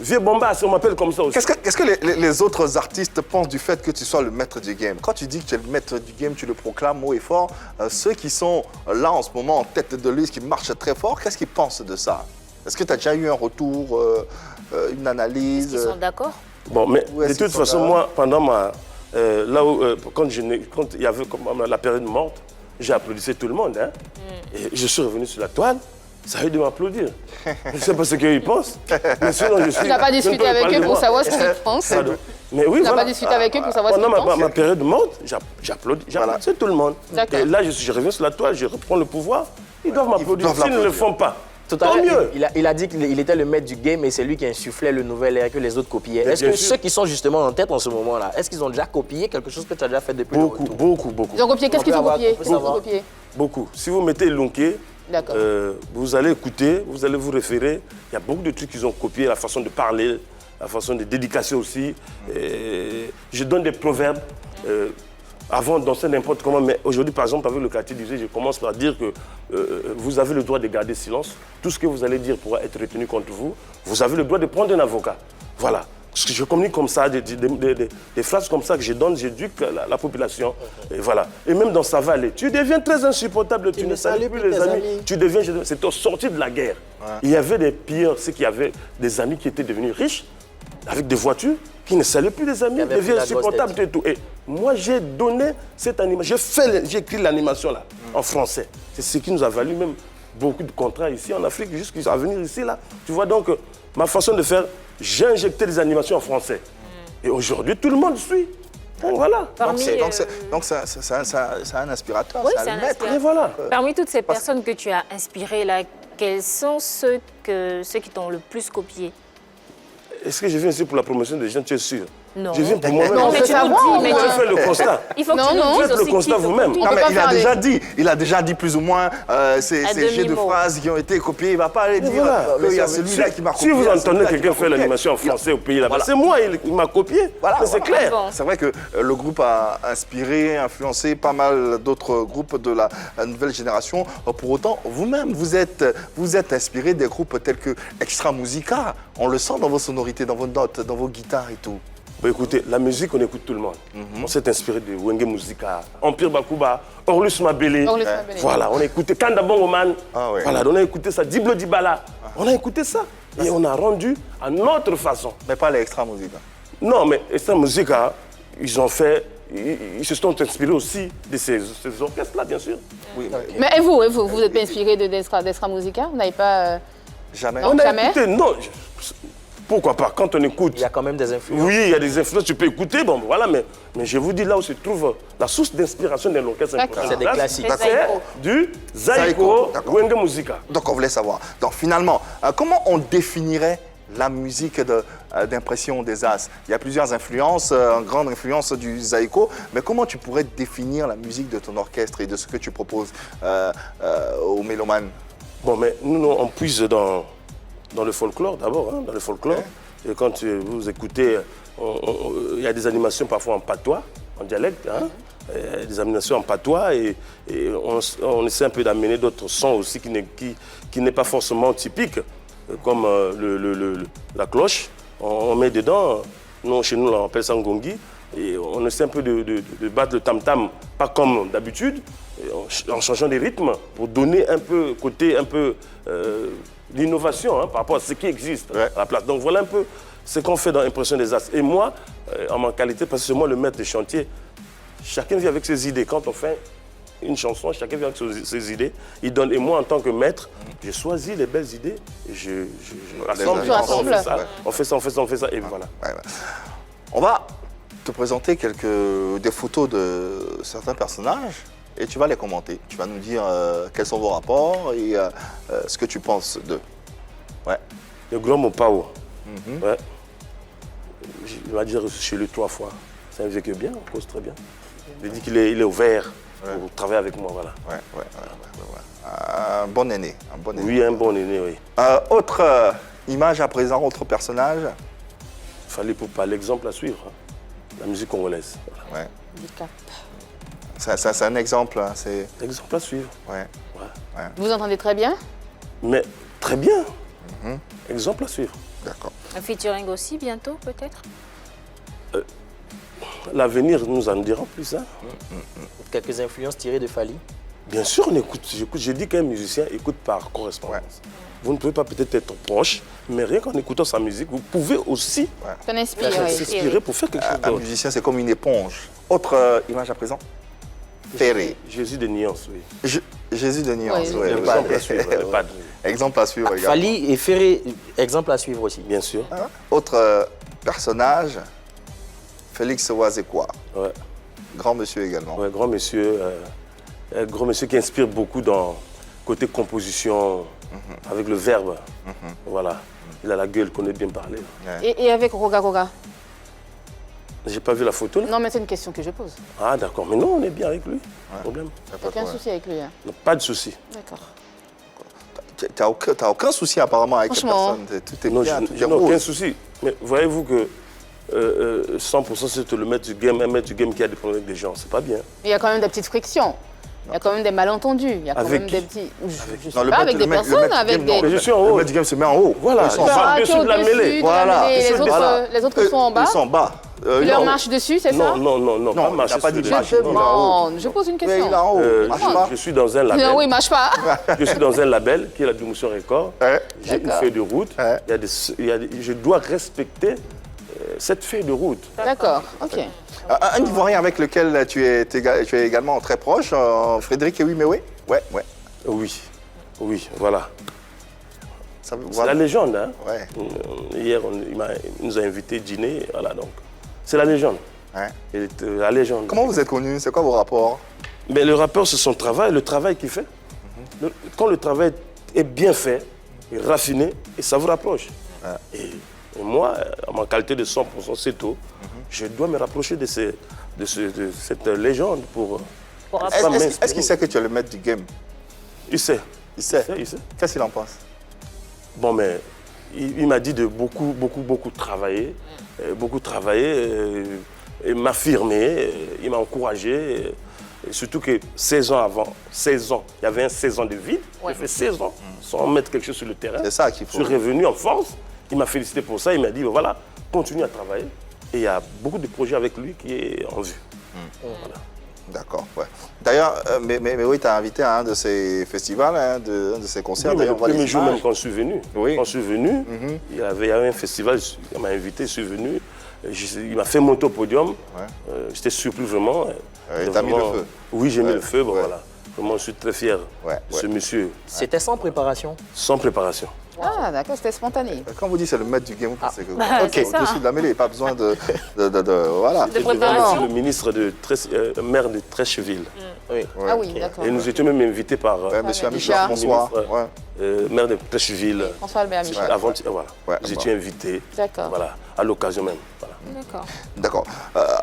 Vieux Bombas, on m'appelle comme ça aussi. Qu'est-ce que les autres artistes pensent du fait que tu sois le maître du game? Quand tu dis que tu es le maître du game, tu le proclames haut et fort. Ceux qui sont là en ce moment en tête de liste, qui marchent très fort, qu'est-ce qu'ils pensent de ça? Est-ce que tu as déjà eu un retour, une analyse? Ils sont d'accord? Bon, mais de toute façon, moi, pendant ma... quand il y avait la période morte, j'ai applaudi tout le monde. Hein? Et je suis revenu sur la toile. Ça a eu de m'applaudir. Je ne sais pas ce qu'ils pensent. Mais sinon, tu n'as pas discuté avec eux pour savoir ce qu'ils pensent? Mais oui, tu n'as pas discuté avec eux pour savoir ce qu'ils pensent? Pendant ma période morte, j'applaudis tout le monde. Et là, je reviens sur la toile, je reprends le pouvoir. Ils doivent m'applaudir. S'ils ne le font pas, tant mieux. Il a dit qu'il était le maître du game et c'est lui qui insufflait le nouvel air que les autres copiaient. Est-ce que ceux qui sont justement en tête en ce moment-là, est-ce qu'ils ont déjà copié quelque chose que tu as déjà fait depuis? Beaucoup. Ils ont copié, qu'est-ce qu'ils ont copié? Beaucoup. Si vous mettez Elunki, vous allez écouter, vous allez vous référer. Il y a beaucoup de trucs qu'ils ont copié, la façon de parler, la façon de dédicacer aussi. Je donne des proverbes. Avant, on dansait n'importe comment, mais aujourd'hui, par exemple, avec le quartier d'usage, je commence par dire que vous avez le droit de garder silence. Tout ce que vous allez dire pourra être retenu contre vous. Vous avez le droit de prendre un avocat. Voilà. Je communique comme ça, des phrases comme ça que je donne, j'éduque la population. Et voilà. Et même dans Ça va aller, tu deviens très insupportable, tu ne salues plus les amis. Tu deviens, c'est au sorti de la guerre. Il y avait des pires, ceux qui avaient des amis qui étaient devenus riches, avec des voitures, qui ne saluent plus les amis, deviennent insupportables et tout. Et moi, j'ai donné cette animation, j'ai écrit l'animation là, en français. C'est ce qui nous a valu même beaucoup de contrats ici en Afrique, jusqu'à venir ici là. Tu vois donc, ma façon de faire, j'ai injecté des animations en français. Et aujourd'hui, tout le monde suit. Donc voilà. Donc c'est un inspirateur, oui, c'est un maître. Et voilà. Parmi toutes ces personnes que tu as inspirées là, quels sont ceux qui t'ont le plus copié? Est-ce que je viens ici pour la promotion des gens, tu es sûr? Non. Je viens pour moi-même. Non, mais c'est tu ça, nous moi, dis, mais Vous tu faites le constat. Il faut que Non, tu non, nous dises faites le aussi constat qui faut vous-même. couper. Non, peut mais pas il a parler. déjà dit, plus ou moins ces À jets de demi-mot. phrases qui ont été copiés. Il ne va pas aller dire voilà. qu'il y a celui-là qui m'a copié. Si vous il y a entendez celui-là qui quelqu'un m'a faire copié. l'animation en français au pays là-bas, Voilà. c'est moi, il m'a copié. Voilà, Ça, c'est voilà. clair. Bon. C'est vrai que le groupe a inspiré, influencé pas mal d'autres groupes de la nouvelle génération. Pour autant, vous-même, vous êtes inspiré des groupes tels que Extra Musica. On le sent dans vos sonorités, dans vos notes, dans vos guitares et tout. Bah, écoutez, la musique, on écoute tout le monde. On s'est inspiré de Wenge Musica, Empire Bakuba, Orlus Mabele. Orlus Mabele. Voilà, on a écouté Kanda Bongoman. Ah ouais. Voilà, on a écouté ça, Diblo Dibala. On a écouté ça. Et on a rendu à notre façon. Mais pas les Extra Musica. Non, mais Extra Musica, ils ont fait. Ils se sont inspirés aussi de ces orchestres-là, bien sûr. Oui, mais Mais et vous vous êtes pas inspiré d'Extra Musica? Vous n'avez pas... jamais. Non. On a Jamais. écouté, non. Pourquoi pas? Quand on écoute. Il y a quand même des influences. Oui, il y a des influences, tu peux écouter, bon voilà, mais je vous dis là où se trouve la source d'inspiration de l'orchestre. D'accord. C'est des classiques. C'est du Zaïko, Zaïko d'accord. Wenge Musica. Donc on voulait savoir. Donc finalement, comment on définirait la musique d'impression des As? Il y a plusieurs influences, une grande influence du Zaïko, mais comment tu pourrais définir la musique de ton orchestre et de ce que tu proposes aux mélomanes? Bon, mais nous, on puise dans le folklore d'abord, hein, dans le folklore. Et quand vous écoutez, il y a des animations parfois en patois, en dialecte, hein, des animations en patois, et on essaie un peu d'amener d'autres sons aussi qui n'est pas forcément typique, comme la cloche. On met dedans, nous, chez nous, on appelle ça ngongi, et on essaie un peu de battre le tam-tam, pas comme d'habitude, en changeant des rythmes, pour donner un peu, côté un peu l'innovation, hein, par rapport à ce qui existe à la place. Donc voilà un peu ce qu'on fait dans Impression des As. Et moi, en ma qualité, parce que c'est moi le maître de chantier, chacun vient avec ses idées. Quand on fait une chanson, chacun vient avec ses idées. Il donne, et moi, en tant que maître, je choisis les belles idées et je rassemble. Tu rassembles. On fait ça, et voilà. Ouais, ouais. On va te présenter des photos de certains personnages et tu vas les commenter. Tu vas nous dire quels sont vos rapports et ce que tu penses d'eux. Ouais. Le grand Mopao, ouais. Il m'a dit chez lui 3 fois. C'est un vieux qui est bien, on cause très bien. Il dit qu'il est ouvert pour travailler avec moi, voilà. Ouais. Un bon aîné. Oui, un bon aîné, oui. Autre image à présent, autre personnage. Il fallait pour pas l'exemple à suivre, hein. La musique congolaise. Voilà. Ouais. C'est un exemple. Hein, c'est... Exemple à suivre. Ouais. Vous entendez très bien? Mais très bien. Exemple à suivre. D'accord. Un featuring aussi bientôt peut-être? L'avenir nous en dira plus, hein. Quelques influences tirées de Fali. Bien sûr, on écoute. J'ai dit qu'un musicien écoute par correspondance. Ouais. Vous ne pouvez pas peut-être être proche, mais rien qu'en écoutant sa musique, vous pouvez aussi Ça inspire, s'inspirer pour faire quelque chose Un d'autre. musicien, c'est comme une éponge. Autre image à présent. Ferré. Jésus de nuances, oui. Jésus de nuance. Oui. Ouais, le Exemple padre. à suivre, le padre. Exemple à suivre également. Fali et Ferré, exemple à suivre aussi. Bien sûr. Autre personnage, Félix Wazekwa. Ouais. Grand monsieur également. Ouais, grand monsieur qui inspire beaucoup dans côté composition, avec le verbe. Voilà. Il a la gueule, connaît bien parler. Et avec Roga Roga? J'ai pas vu la photo là. Non, mais c'est une question que je pose. Ah d'accord, mais non, on est bien avec lui. Problème. Aucun souci avec lui. Hein. Non, pas de souci. D'accord. T'as aucun souci apparemment avec cette Franchement. personne. Tout est Non, bien, tout je est n'ai aucun rose. souci. Mais voyez-vous que 100% c'est le maître du game, un maître du game qui a des problèmes avec des gens, c'est pas bien. Il y a quand même des petites frictions. Il y a quand même des malentendus. Il y a quand Avec même qui? des petits. Je sais Non, le pas, maître- avec des le maître- le personnes, maître du avec game, des. non. Mais je suis en Le haut. maître du game se met en haut. Voilà, Ils sont en ils sont bas. Ah, au-dessus de la mêlée. Voilà. Les autres sont en bas. Ils sont en bas. Tu leur Non. marches dessus, c'est ça? Non, pas il marcher n'a pas sur dit les- marche. Je demande. Je pose une Mais question. il est en haut. Marche pas. Je suis dans un label. Non, oui, marche pas. Je suis dans un label qui est la Domotion Record. Ouais. J'ai une D'accord. feuille de route. Ouais. Je dois respecter cette feuille de route. D'accord, ok. Un Ivoirien avec lequel tu es également très proche, Frédéric Ewimewe. Ouais. Oui, voilà. Ça, C'est voilà. la légende, hein. Ouais. Hier, il nous a invités dîner, voilà donc. C'est la légende. Ouais. La légende. Comment vous êtes connus? C'est quoi vos rapports? Mais le rapport, c'est son travail, le travail qu'il fait. Quand le travail est bien fait, et raffiné, et ça vous rapproche. Et moi, en qualité de 100% Seto, je dois me rapprocher de cette légende pour Est-ce qu'il sait que tu es le maître du game? Il sait. Il sait. Il sait. Qu'est-ce qu'il en pense? Bon, mais il m'a dit de beaucoup travailler, et m'affirmer, il m'a encouragé. Et surtout que 16 ans avant, 16 ans, il y avait un 16 ans de vide. J'ai fait 16 ans sans mettre quelque chose sur le terrain. C'est ça qu'il faut. Je suis revenu en force. Il m'a félicité pour ça. Il m'a dit, voilà, continue à travailler. Et il y a beaucoup de projets avec lui qui est en vue. Voilà. D'accord, ouais. D'ailleurs, mais oui, tu as invité à un de ces festivals, un de ces concerts. Oui, mais le on voit les premier jour images. même quand je suis venu, il y avait un festival, il m'a invité, je suis venu. Il m'a fait monter au podium. J'étais surpris vraiment. Et tu as mis le feu. Oui, j'ai mis le feu. Bon, voilà. Vraiment, je suis très fier de ce monsieur. C'était sans préparation? Sans préparation. Ah, d'accord, c'était spontané. Quand vous dites c'est le maître du game, vous pensez que... c'est ça, au-dessus de la mêlée, pas besoin de voilà. De préparation. Le ministre maire de Trècheville. Oui. Ah oui, d'accord. Et nous étions même invités par Monsieur Michel. Michel, bonsoir. ministre, maire de Trècheville. François Albert Michel. Avant, voilà. Ouais, Nous étions invités. D'accord. Voilà, à l'occasion même. Voilà. D'accord. D'accord.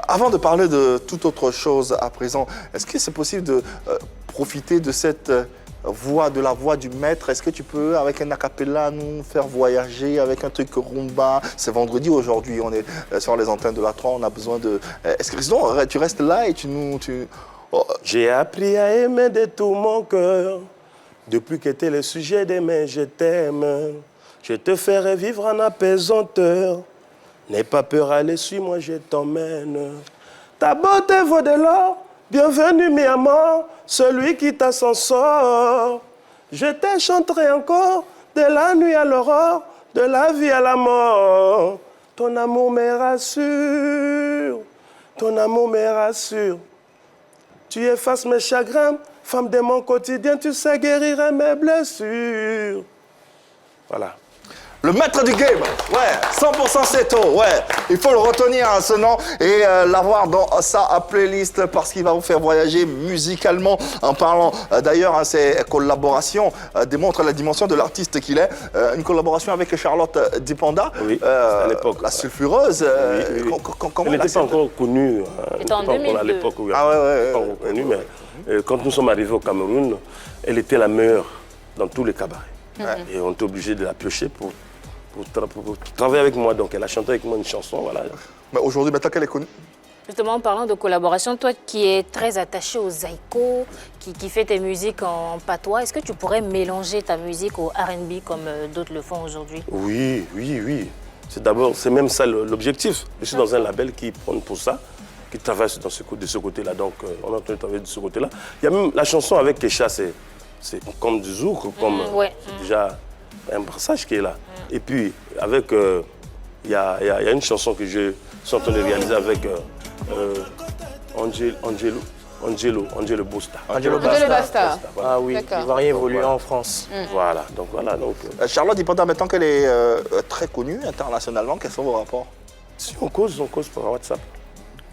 Avant de parler de toute autre chose à présent, est-ce que c'est possible de profiter de cette de la voix du maître? Est-ce que tu peux, avec un acapella, nous faire voyager avec un truc rumba? C'est vendredi aujourd'hui, on est sur les antennes de la 3, on a besoin de... Est-ce que sinon, tu restes là et tu nous... J'ai appris à aimer de tout mon cœur. Depuis que t'es le sujet de mes je t'aime. Je te ferai vivre en apesanteur. N'aie pas peur, allez, suis-moi, je t'emmène. Ta beauté vaut de l'or. Bienvenue, mi amor, celui qui t'a son sort. Je te chanterai encore de la nuit à l'aurore, de la vie à la mort. Ton amour me rassure, ton amour me rassure. Tu effaces mes chagrins, femme de mon quotidien, tu sais guérir mes blessures. Voilà. Le maître du game, ouais, 100% Seto, ouais. Il faut le retenir, hein, ce nom, et l'avoir dans sa playlist parce qu'il va vous faire voyager musicalement. En parlant, d'ailleurs, hein, ces collaborations démontrent la dimension de l'artiste qu'il est. Une collaboration avec Charlotte Dipanda, Oui, à l'époque. la sulfureuse. Oui. Comment Elle n'était pas encore connue. C'était en 2002. À l'époque, oui. Ah ouais, Elle n'était pas encore connue, mais quand nous sommes arrivés au Cameroun, elle était la meilleure dans tous les cabarets. Et on était obligé de la piocher pour travailler avec moi. Donc elle a chanté avec moi une chanson, voilà. Mais aujourd'hui, maintenant qu'elle est connue. Justement, en parlant de collaboration, toi qui es très attaché au zaïko, qui fait tes musiques en patois, est-ce que tu pourrais mélanger ta musique au R&B comme d'autres le font aujourd'hui? Oui. C'est même ça l'objectif. Je suis dans un label qui prend pour ça, qui travaille de ce côté-là. Donc on est en train de travailler de ce côté-là. Il y a même la chanson avec Kesha, c'est comme du zouk, comme c'est déjà un brassage qui est là. Et puis, avec, il y a une chanson que je suis en train de réaliser avec Angelo Busta. Angelo Basta. Ah oui, D'accord. Ivoirien évolué en France. Voilà, donc voilà. Donc, Charlotte Dipanda, maintenant qu'elle est très connue internationalement, quels sont vos rapports? si on cause par WhatsApp.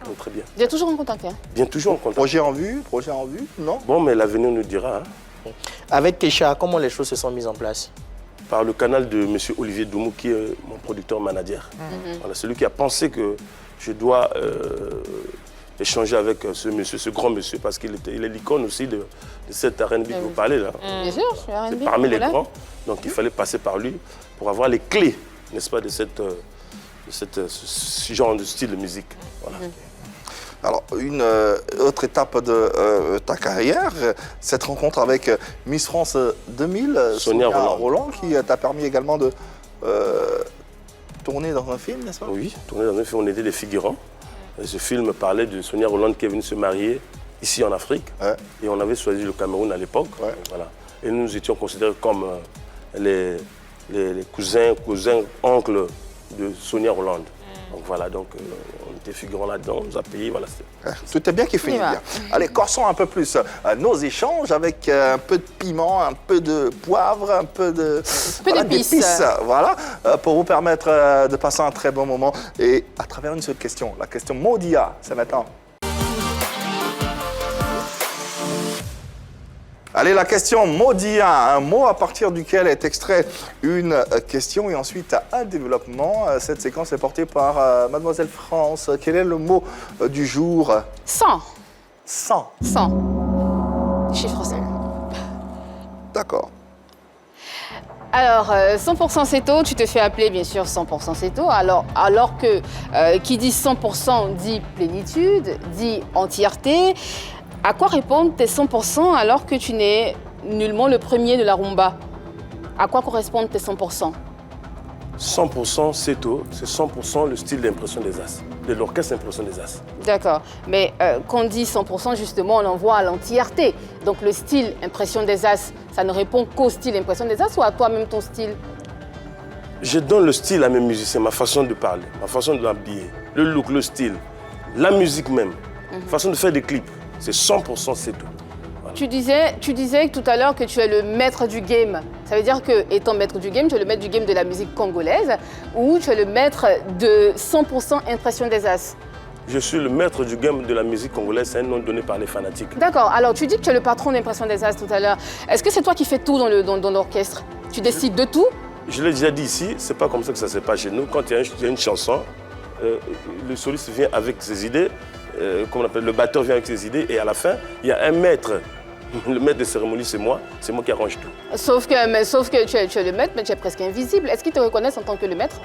Donc, très bien. Vous êtes toujours en contact, hein? Bien toujours en contact. Projet en vue, non? Bon, mais l'avenir nous dira. Hein. Avec Kesha, comment les choses se sont mises en place? Par le canal de M. Olivier Doumou, qui est mon producteur manager. Voilà, celui qui a pensé que je dois échanger avec ce monsieur, ce grand monsieur, parce qu'il est l'icône aussi de cette R&B que vous parlez là. Bien sûr, je suis R&B. C'est parmi les voilà. grands. Donc il fallait passer par lui pour avoir les clés, n'est-ce pas, de ce genre de style de musique. Voilà. Alors, une autre étape de ta carrière, cette rencontre avec Miss France 2000, Sonia Roland, qui t'a permis également de tourner dans un film, n'est-ce pas? Oui, tourner dans un film, on était des figurants. Et ce film parlait de Sonia Roland qui est venue se marier ici en Afrique. Ouais. Et on avait choisi le Cameroun à l'époque. Ouais. Voilà. Et nous étions considérés comme les cousins, oncles de Sonia Roland. Donc voilà, donc on était figurants là-dedans, on nous a payé, voilà. Tout est bien qui finit bien. Allez, corsons un peu plus nos échanges avec un peu de piment, un peu de poivre, un peu de... d'épices, voilà, pour vous permettre de passer un très bon moment. Et à travers une seule question, la question Maudia, c'est maintenant. Allez, la question Modia, un mot à partir duquel est extrait une question et ensuite un développement. Cette séquence est portée par Mademoiselle France. Quel est le mot du jour? 100. 100. 100. Chiffre 100. D'accord. Alors, 100% Seto, tu te fais appeler bien sûr 100% Seto, alors que qui dit 100% dit plénitude, dit entièreté. À quoi répondent tes 100% alors que tu n'es nullement le premier de la rumba? À quoi correspondent tes 100%? 100% Seto, c'est 100% le style d'impression des As, de l'orchestre d'impression des As. D'accord, mais quand on dit 100%, justement, on l'envoie à l'entièreté. Donc le style impression des As, ça ne répond qu'au style impression des As ou à toi-même ton style? Je donne le style à mes musiciens, ma façon de parler, ma façon de l'habiller, le look, le style, la musique même, façon de faire des clips. C'est 100% Seto. Voilà. Tu disais tout à l'heure que tu es le maître du game. Ça veut dire que, étant maître du game, tu es le maître du game de la musique congolaise ou tu es le maître de 100% impression des As? Je suis le maître du game de la musique congolaise, c'est un nom donné par les fanatiques. D'accord, alors tu dis que tu es le patron d'impression des As tout à l'heure. Est-ce que c'est toi qui fais tout dans l'orchestre? Tu décides de tout? Je l'ai déjà dit ici, c'est pas comme ça que ça se passe chez nous. Quand il y a une chanson, le soliste vient avec ses idées, comme on appelle, le batteur vient avec ses idées, et à la fin, il y a un maître. Le maître de cérémonie, c'est moi qui arrange tout. Sauf que tu es le maître, mais tu es presque invisible. Est-ce qu'ils te reconnaissent en tant que le maître?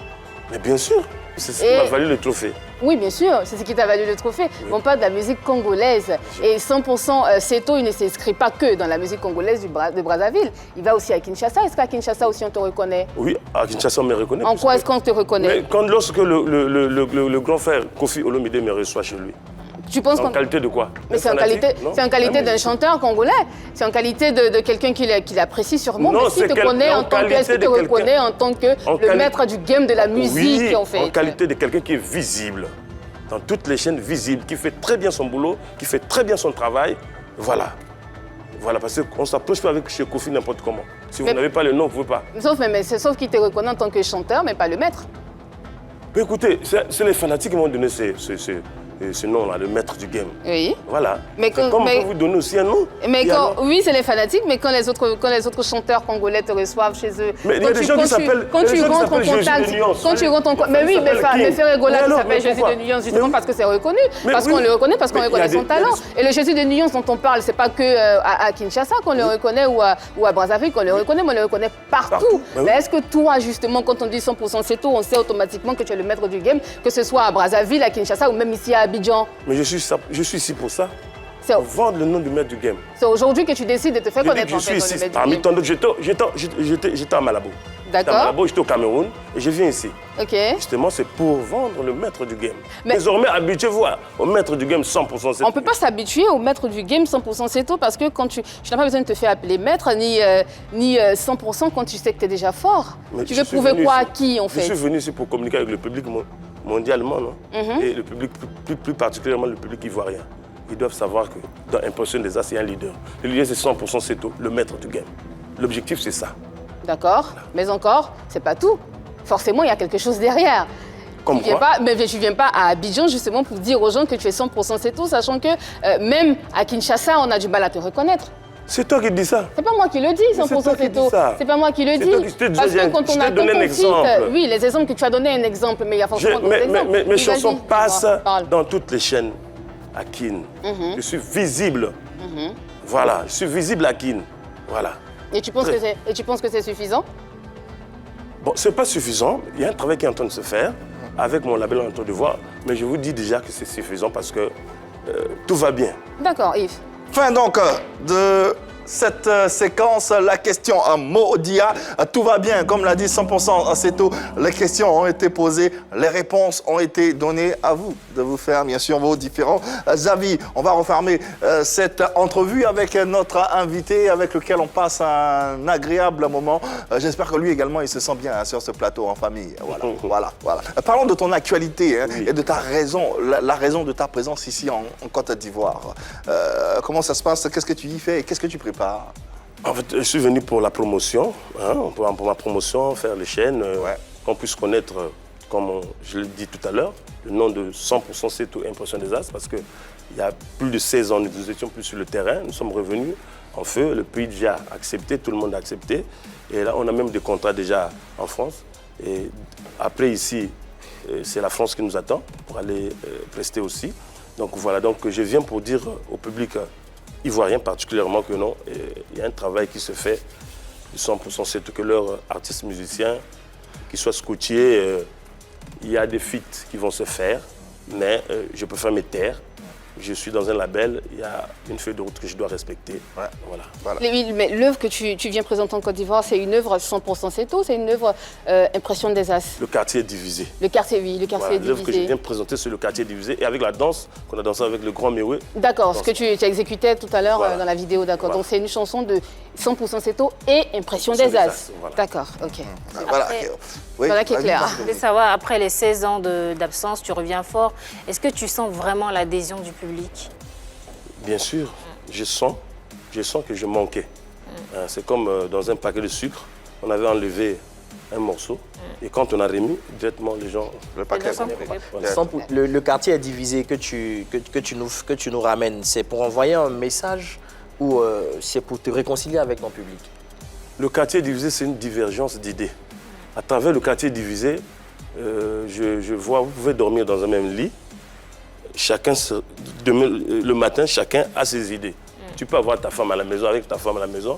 Mais bien sûr, c'est ce qui m'a valu le trophée. Oui, bien sûr, c'est ce qui t'a valu le trophée. Oui. On parle de la musique congolaise. Et 100% Seto, il ne s'inscrit pas que dans la musique congolaise de Brazzaville. Il va aussi à Kinshasa. Est-ce qu'à Kinshasa aussi on te reconnaît? Oui, à Kinshasa on me reconnaît. En quoi est-ce qu'on te reconnaît? Lorsque le grand frère Kofi Olomide me reçoit chez lui. Tu penses en qualité de quoi? Mais c'est en qualité d'un chanteur congolais. C'est en qualité de quelqu'un qui l'apprécie sûrement. Non, mais s'il te connaît en tant que, est-ce qu'il te reconnaît en tant que le maître du game de la musique, oui, en fait? En qualité de quelqu'un qui est visible, dans toutes les chaînes visibles, qui fait très bien son boulot, qui fait très bien son travail. Voilà. Voilà, parce qu'on ne s'approche pas avec chez Kofi n'importe comment. Si vous n'avez pas le nom, vous ne pouvez pas. Sauf qu'il te reconnaît en tant que chanteur, mais pas le maître. Mais écoutez, c'est les fanatiques qui m'ont donné ce nom-là, le maître du game. Oui. Voilà. Comme on peut vous donner aussi un nom. Oui, c'est les fanatiques, mais quand les autres chanteurs congolais te reçoivent chez eux. Mais il y a des gens qui s'appellent Jésus de Nuance. Quand tu rentres en contact. Mais oui, mais Ferregola qui s'appelle Jésus de Nuance, justement parce que c'est reconnu. Parce qu'on le reconnaît, parce qu'on reconnaît son talent. Et le Jésus de Nuance dont on parle, c'est pas que à Kinshasa qu'on le reconnaît ou à Brazzaville qu'on le reconnaît, mais on le reconnaît partout. Mais est-ce que toi, justement, quand on dit 100% Seto, on sait automatiquement que tu es le maître du game, que ce soit à Brazzaville, à Kinshasa ou même ici à Abidjan? Mais je suis ici pour ça. Pour vendre le nom du maître du game. C'est aujourd'hui que tu décides de te faire connaître. Je suis ici. Parmi tant d'autres, j'étais à Malabo. D'accord. J'étais à Malabo, j'étais au Cameroun et je viens ici. Ok. Justement, c'est pour vendre le maître du game. Désormais, habituez-vous au maître du game 100% Seto. On ne peut pas s'habituer au maître du game 100% Seto parce que quand tu n'as pas besoin de te faire appeler maître ni 100% quand tu sais que tu es déjà fort. Tu veux prouver quoi à qui en fait? Je suis venu ici pour communiquer avec le public mondialement, non? Et le public, plus particulièrement le public ivoirien. Ils doivent savoir que dans Impression des As, il y a un leader. Le leader, c'est 100% Seto, le maître du game. L'objectif, c'est ça. D'accord, mais encore, c'est pas tout. Forcément, il y a quelque chose derrière. Comme quoi? Mais tu ne viens pas à Abidjan justement pour dire aux gens que tu es 100% Seto, sachant que même à Kinshasa, on a du mal à te reconnaître. C'est toi qui dis ça. C'est pas moi qui le dis, 100% Seto. C'est pas moi qui le dis. Parce que quand on a donné un exemple. Oui, les exemples que tu as donné un exemple, mais il y a forcément d'autres exemples. Mes chansons passent dans toutes les chaînes à Kin. Je suis visible. Voilà, je suis visible à Kin. Voilà. Et tu penses que c'est suffisant? Bon, c'est pas suffisant. Il y a un travail qui est en train de se faire avec mon label en train de voir. Mais je vous dis déjà que c'est suffisant parce que tout va bien. D'accord, Yves. Fin donc de cette séquence, la question à Modia. Tout va bien, comme l'a dit 100% Seto. Les questions ont été posées, les réponses ont été données. À vous de vous faire, bien sûr, vos différents avis. On va refermer cette entrevue avec notre invité, avec lequel on passe un agréable moment. J'espère que lui également, il se sent bien sur ce plateau en famille. Voilà. Parlons de ton actualité et de ta raison, la raison de ta présence ici en Côte d'Ivoire. Comment ça se passe? Qu'est-ce que tu y fais et qu'est-ce que tu prépares? En fait, je suis venu pour la promotion, pour ma promotion, faire les chaînes, qu'on puisse connaître, comme je l'ai dit tout à l'heure, le nom de 100% Seto Impression des As, parce qu'il y a plus de 16 ans, nous étions plus sur le terrain, nous sommes revenus en feu. Le pays déjà a accepté, tout le monde a accepté. Et là, on a même des contrats déjà en France. Et après, ici, c'est la France qui nous attend pour aller prester aussi. Donc voilà, donc je viens pour dire au public ivoirien particulièrement que non, il y a un travail qui se fait. 100% c'est que leurs artistes musiciens, qu'ils soient scottiers, il y a des feats qui vont se faire, mais je peux faire mes terres. Je suis dans un label, il y a une feuille de route que je dois respecter. Ouais. Voilà. Oui, mais l'œuvre que tu viens présenter en Côte d'Ivoire, c'est une œuvre 100% Seto, c'est une œuvre Impression des As. Le quartier est divisé. Le quartier, oui, le quartier est divisé. L'œuvre que je viens présenter, c'est le quartier divisé et avec la danse qu'on a dansé avec le grand Méoué. D'accord, ce que tu exécutais tout à l'heure dans la vidéo, d'accord. Donc c'est une chanson de 100% Seto et Impression des As. Voilà. D'accord, ok. Voilà. Oui, voilà qui est clair. Je voulais savoir, après les 16 ans d'absence, tu reviens fort. Est-ce que tu sens vraiment l'adhésion du public? Bien sûr, je sens que je manquais. C'est comme dans un paquet de sucre, on avait enlevé un morceau et quand on a remis, directement les gens... Le paquet. Le quartier est divisé que tu nous ramènes. C'est pour envoyer un message ou c'est pour te réconcilier avec ton public? Le quartier divisé, c'est une divergence d'idées. À travers le quartier divisé, je vois, vous pouvez dormir dans un même lit. Le matin, chacun a ses idées. Tu peux avoir ta femme à la maison, avec ta femme à la maison.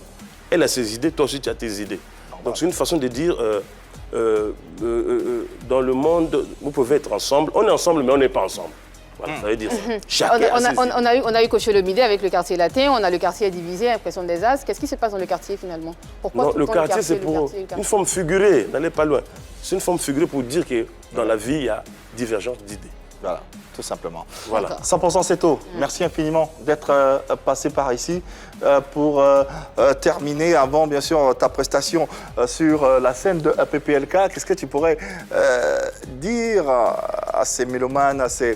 Elle a ses idées, toi aussi tu as tes idées. Donc c'est une façon de dire, dans le monde, vous pouvez être ensemble. On est ensemble, mais on n'est pas ensemble. Voilà, ça veut dire ça. Chacun a ses idées. On a eu Coach Lomidé avec le quartier latin, on a le quartier divisé, Impression des As. Qu'est-ce qui se passe dans le quartier finalement? Pourquoi non, tout le temps quartier, c'est pour une forme figurée, n'allez pas loin. C'est une forme figurée pour dire que dans la vie, il y a divergence d'idées. Voilà, tout simplement. Voilà. 100% Seto, merci infiniment d'être passé par ici pour terminer avant, bien sûr, ta prestation sur la scène de PPLK. Qu'est-ce que tu pourrais dire à ces mélomanes, à ces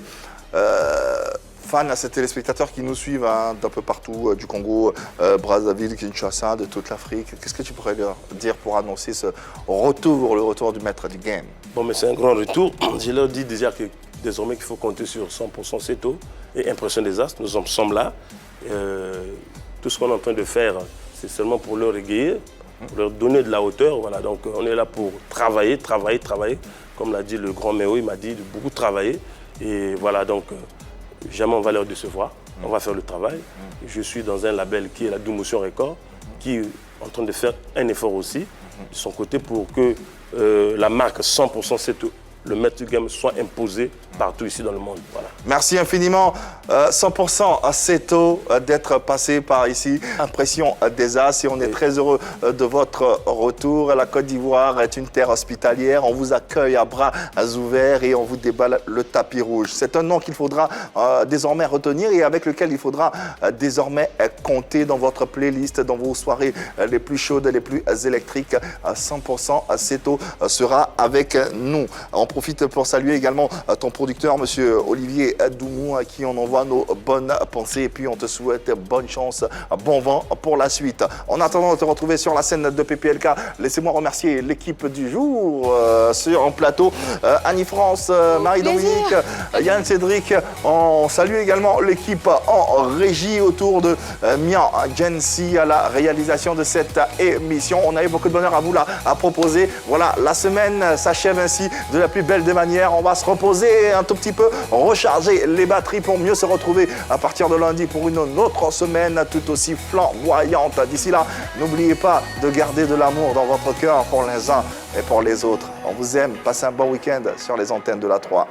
fans, à ces téléspectateurs qui nous suivent d'un peu partout, du Congo, Brazzaville, Kinshasa, de toute l'Afrique? Qu'est-ce que tu pourrais leur dire pour annoncer ce retour, le retour du maître du game? Bon, mais c'est un grand retour. Je leur dis déjà que désormais qu'il faut compter sur 100% Seto et Impression des As. Nous sommes là. Tout ce qu'on est en train de faire, c'est seulement pour leur égayer, pour leur donner de la hauteur. Voilà, donc on est là pour travailler. Comme l'a dit le grand Méo, il m'a dit de beaucoup travailler. Et voilà, donc jamais on va leur décevoir. On va faire le travail. Je suis dans un label qui est la Doumotion Record, qui est en train de faire un effort aussi de son côté pour que la marque 100% Seto, le maître du game, soit imposé partout ici dans le monde. Voilà. Merci infiniment, 100% Seto, d'être passé par ici. Impression des As, et on est très heureux de votre retour. La Côte d'Ivoire est une terre hospitalière. On vous accueille à bras ouverts et on vous déballe le tapis rouge. C'est un nom qu'il faudra désormais retenir et avec lequel il faudra désormais compter dans votre playlist, dans vos soirées les plus chaudes, les plus électriques. 100% Seto sera avec nous. On profite pour saluer également ton producteur, monsieur Olivier Doumou, à qui on envoie nos bonnes pensées et puis on te souhaite bonne chance, bon vent pour la suite. En attendant de te retrouver sur la scène de PPLK, laissez-moi remercier l'équipe du jour sur un plateau. Annie-France, Marie-Dominique, Yann Cédric. On salue également l'équipe en régie autour de Mian Gensi à la réalisation de cette émission. On a eu beaucoup de bonheur à vous là à proposer. Voilà, la semaine s'achève ainsi de la plus belle des manières. On va se reposer un tout petit peu, recharger les batteries pour mieux se retrouver à partir de lundi pour une autre semaine tout aussi flamboyante. D'ici là, n'oubliez pas de garder de l'amour dans votre cœur pour les uns et pour les autres. On vous aime. Passez un bon week-end sur les antennes de la 3.